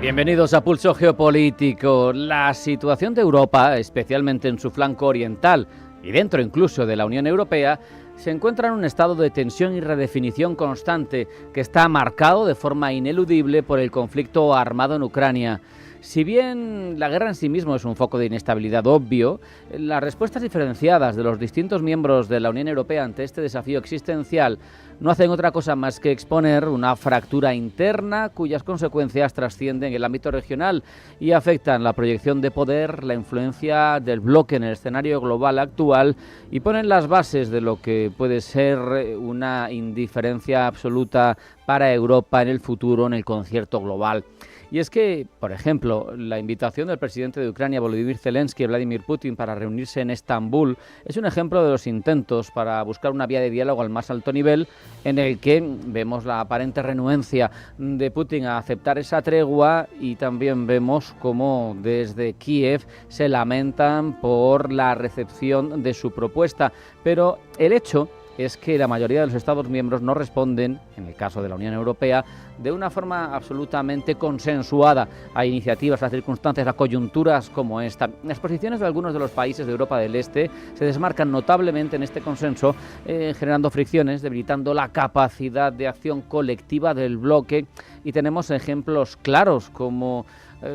Bienvenidos a Pulso Geopolítico. La situación de Europa, especialmente en su flanco oriental y dentro incluso de la Unión Europea, se encuentra en un estado de tensión y redefinición constante que está marcado de forma ineludible por el conflicto armado en Ucrania. Si bien la guerra en sí mismo es un foco de inestabilidad obvio, las respuestas diferenciadas de los distintos miembros de la Unión Europea ante este desafío existencial no hacen otra cosa más que exponer una fractura interna cuyas consecuencias trascienden el ámbito regional y afectan la proyección de poder, la influencia del bloque en el escenario global actual y ponen las bases de lo que puede ser una indiferencia absoluta para Europa en el futuro en el concierto global. Y es que, por ejemplo, la invitación del presidente de Ucrania, Volodymyr Zelensky, a Vladimir Putin para reunirse en Estambul es un ejemplo de los intentos para buscar una vía de diálogo al más alto nivel en el que vemos la aparente renuencia de Putin a aceptar esa tregua y también vemos cómo desde Kiev se lamentan por la recepción de su propuesta. Pero el hecho es que la mayoría de los Estados miembros no responden, en el caso de la Unión Europea, de una forma absolutamente consensuada a iniciativas, a circunstancias, a coyunturas como esta. Las posiciones de algunos de los países de Europa del Este se desmarcan notablemente en este consenso, generando fricciones, debilitando la capacidad de acción colectiva del bloque, y tenemos ejemplos claros como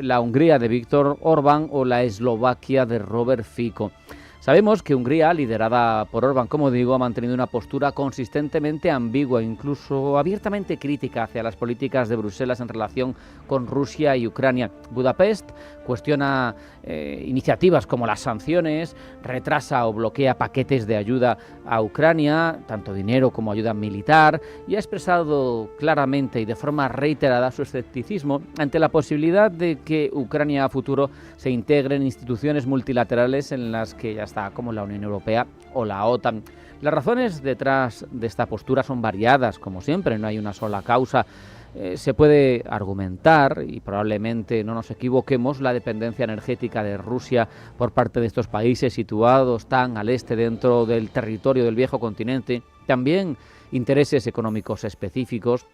la Hungría de Viktor Orbán o la Eslovaquia de Robert Fico. Sabemos que Hungría, liderada por Orbán, como digo, ha mantenido una postura consistentemente ambigua, incluso abiertamente crítica hacia las políticas de Bruselas en relación con Rusia y Ucrania. Budapest cuestiona iniciativas como las sanciones, retrasa o bloquea paquetes de ayuda a Ucrania, tanto dinero como ayuda militar, y ha expresado claramente y de forma reiterada su escepticismo ante la posibilidad de que Ucrania a futuro se integre en instituciones multilaterales en las que ya está, como la Unión Europea o la OTAN. Las razones detrás de esta postura son variadas, como siempre, no hay una sola causa. Se puede argumentar, y probablemente no nos equivoquemos, la dependencia energética de Rusia por parte de estos países situados tan al este dentro del territorio del viejo continente. También intereses económicos específicos.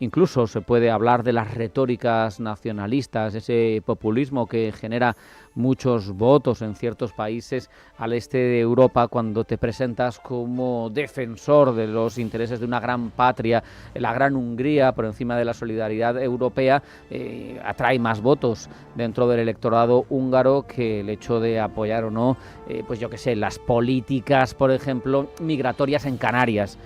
Incluso se puede hablar de las retóricas nacionalistas, ese populismo que genera muchos votos en ciertos países al este de Europa cuando te presentas como defensor de los intereses de una gran patria. La gran Hungría, por encima de la solidaridad europea, atrae más votos dentro del electorado húngaro que el hecho de apoyar o no, pues yo qué sé, las políticas, por ejemplo, migratorias en Canarias,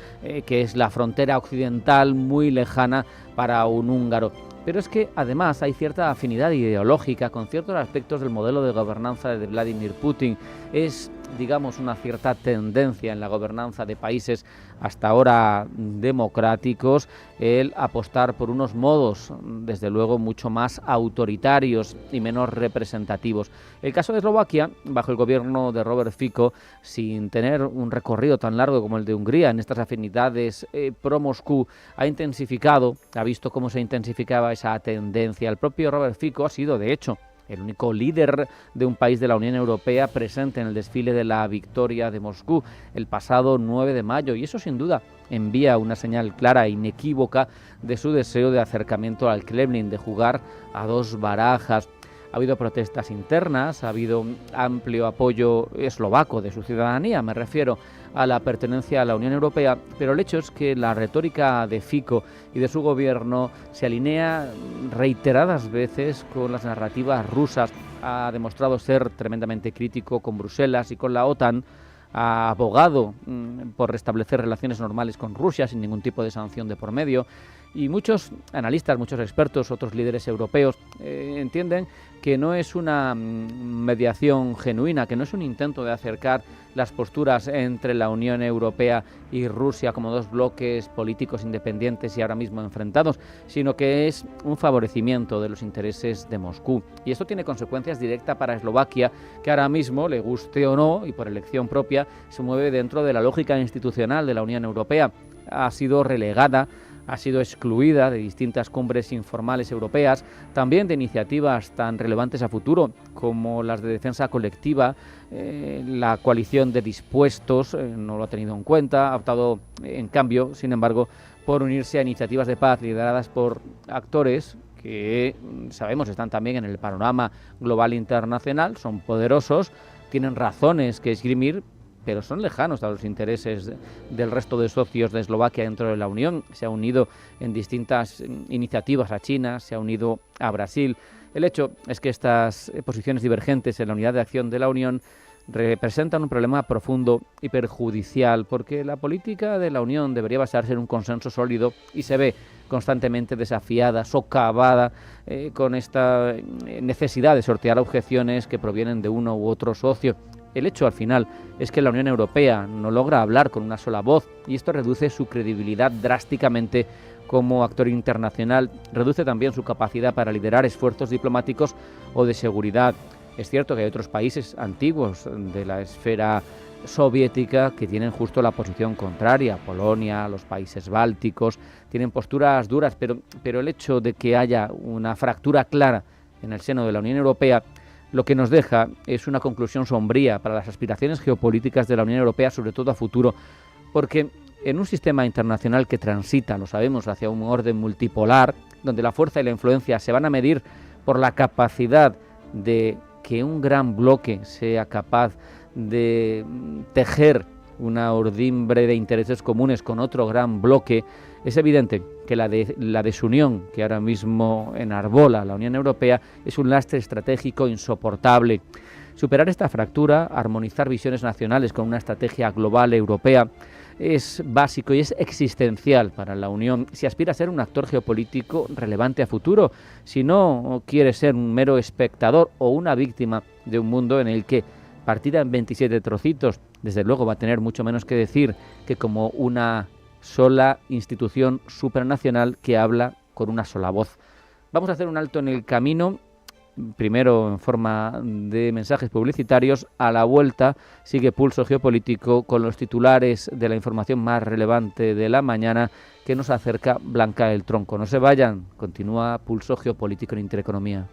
que es la frontera occidental muy lejana para un húngaro. Pero es que además hay cierta afinidad ideológica con ciertos aspectos del modelo de gobernanza de Vladimir Putin. Es, digamos, una cierta tendencia en la gobernanza de países hasta ahora democráticos el apostar por unos modos, desde luego, mucho más autoritarios y menos representativos. El caso de Eslovaquia, bajo el gobierno de Robert Fico, sin tener un recorrido tan largo como el de Hungría en estas afinidades pro-Moscú, ha visto cómo se intensificaba esa tendencia. El propio Robert Fico ha sido, de hecho, el único líder de un país de la Unión Europea presente en el desfile de la victoria de Moscú el pasado 9 de mayo. Y eso, sin duda, envía una señal clara e inequívoca de su deseo de acercamiento al Kremlin, de jugar a dos barajas. Ha habido protestas internas, ha habido amplio apoyo eslovaco de su ciudadanía, me refiero a la pertenencia a la Unión Europea, pero el hecho es que la retórica de Fico y de su gobierno se alinea reiteradas veces con las narrativas rusas. Ha demostrado ser tremendamente crítico con Bruselas y con la OTAN, ha abogado por restablecer relaciones normales con Rusia sin ningún tipo de sanción de por medio. Y muchos analistas, muchos expertos, otros líderes europeos entienden que no es una mediación genuina, que no es un intento de acercar las posturas entre la Unión Europea y Rusia como dos bloques políticos independientes y ahora mismo enfrentados, sino que es un favorecimiento de los intereses de Moscú. Y esto tiene consecuencias directas para Eslovaquia, que ahora mismo, le guste o no, y por elección propia, se mueve dentro de la lógica institucional de la Unión Europea. Ha sido relegada, ha sido excluida de distintas cumbres informales europeas, también de iniciativas tan relevantes a futuro como las de defensa colectiva. La coalición de dispuestos no lo ha tenido en cuenta, ha optado en cambio, sin embargo, por unirse a iniciativas de paz lideradas por actores que sabemos están también en el panorama global internacional, son poderosos, tienen razones que esgrimir, pero son lejanos a los intereses del resto de socios de Eslovaquia dentro de la Unión. Se ha unido en distintas iniciativas a China, se ha unido a Brasil. El hecho es que estas posiciones divergentes en la unidad de acción de la Unión representan un problema profundo y perjudicial, porque la política de la Unión debería basarse en un consenso sólido y se ve constantemente desafiada, socavada con esta necesidad de sortear objeciones que provienen de uno u otro socio. El hecho al final es que la Unión Europea no logra hablar con una sola voz y esto reduce su credibilidad drásticamente como actor internacional, reduce también su capacidad para liderar esfuerzos diplomáticos o de seguridad. Es cierto que hay otros países antiguos de la esfera soviética que tienen justo la posición contraria. Polonia, los países bálticos, tienen posturas duras, pero el hecho de que haya una fractura clara en el seno de la Unión Europea lo que nos deja es una conclusión sombría para las aspiraciones geopolíticas de la Unión Europea, sobre todo a futuro, porque en un sistema internacional que transita, lo sabemos, hacia un orden multipolar, donde la fuerza y la influencia se van a medir por la capacidad de que un gran bloque sea capaz de tejer una ordimbre de intereses comunes con otro gran bloque, es evidente que la desunión que ahora mismo enarbola la Unión Europea es un lastre estratégico insoportable. Superar esta fractura, armonizar visiones nacionales con una estrategia global europea, es básico y es existencial para la Unión si aspira a ser un actor geopolítico relevante a futuro, si no quiere ser un mero espectador o una víctima de un mundo en el que, partida en 27 trocitos, desde luego va a tener mucho menos que decir que como una sola institución supranacional que habla con una sola voz. Vamos a hacer un alto en el camino, primero en forma de mensajes publicitarios. A la vuelta sigue Pulso Geopolítico con los titulares de la información más relevante de la mañana que nos acerca Blanca del Tronco. No se vayan, continúa Pulso Geopolítico en Intereconomía.